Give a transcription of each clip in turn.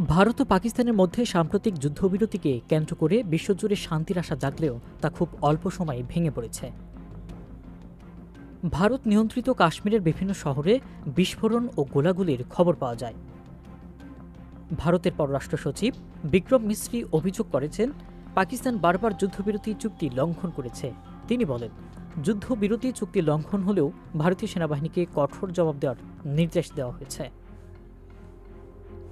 ভারত ও পাকিস্তানের মধ্যে সাম্প্রতিক যুদ্ধবিরতিকে কেন্দ্র করে বিশ্বজুড়ে শান্তির আশা জাগলেও তা খুব অল্প সময়ে ভেঙে পড়েছে। ভারত নিয়ন্ত্রিত কাশ্মীরের বিভিন্ন শহরে বিস্ফোরণ ও গোলাগুলির খবর পাওয়া যায়। ভারতের পররাষ্ট্র সচিব বিক্রম মিশ্রি অভিযোগ করেছেন, পাকিস্তান বারবার যুদ্ধবিরতি চুক্তি লঙ্ঘন করেছে। তিনি বলেন, যুদ্ধবিরতি চুক্তি লঙ্ঘন হলেও ভারতীয় সেনাবাহিনীকে কঠোর জবাব দেওয়ার নির্দেশ দেওয়া হয়েছে।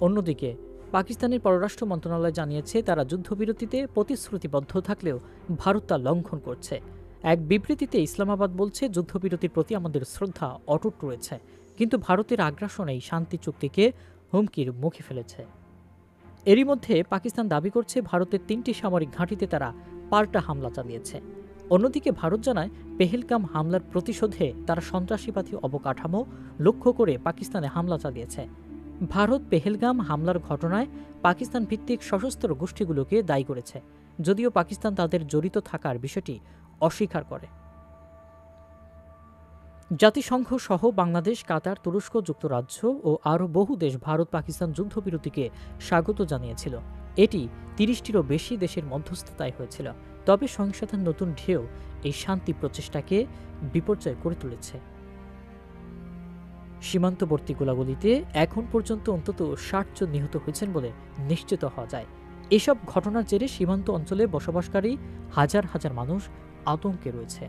অন্যদিকে পাকিস্তানের পররাষ্ট্র মন্ত্রণালয় জানিয়েছে, তারা যুদ্ধবিরতিতে প্রতিশ্রুতিবদ্ধ থাকলেও ভারত তা লঙ্ঘন করছে। এক বিবৃতিতে ইসলামাবাদ বলছে, যুদ্ধবিরতির প্রতি আমাদের শ্রদ্ধা অটুট রয়েছে, কিন্তু ভারতের আগ্রাসন এই শান্তি চুক্তিকে হুমকির মুখে ফেলেছে। এরই মধ্যে পাকিস্তান দাবি করছে, ভারতের 3টি সামরিক ঘাঁটিতে তারা পাল্টা হামলা চালিয়েছে। অন্যদিকে ভারত জানায়, পেহেলগাম হামলার প্রতিশোধে তারা সন্ত্রাসীবাদী অবকাঠামো লক্ষ্য করে পাকিস্তানে হামলা চালিয়েছে। ভারত পেহেলগাম হামলার ঘটনায় পাকিস্তান ভিত্তিক সশস্ত্র গোষ্ঠীগুলোকে দায়ী করেছে, যদিও পাকিস্তান তাদের জড়িত থাকার বিষয়টি অস্বীকার করে। জাতিসংঘ সহ বাংলাদেশ, কাতার, তুরস্ক, যুক্তরাজ্য ও আরও বহু দেশ ভারত পাকিস্তান যুদ্ধবিরতিকে স্বাগত জানিয়েছিল। এটি 30টিরও বেশি দেশের মধ্যস্থতায় হয়েছিল। তবে সহিংসতার নতুন ঢেউ এই শান্তি প্রচেষ্টাকে বিপর্যয় করে তুলেছে। সীমান্তবর্তী গোলাগুলিতে এখন পর্যন্ত অন্তত 60 জন নিহত হয়েছেন বলে নিশ্চিত হওয়া যায়। এসব ঘটনার জেরে সীমান্ত অঞ্চলে বসবাসকারী হাজার হাজার মানুষ আতঙ্কে রয়েছে।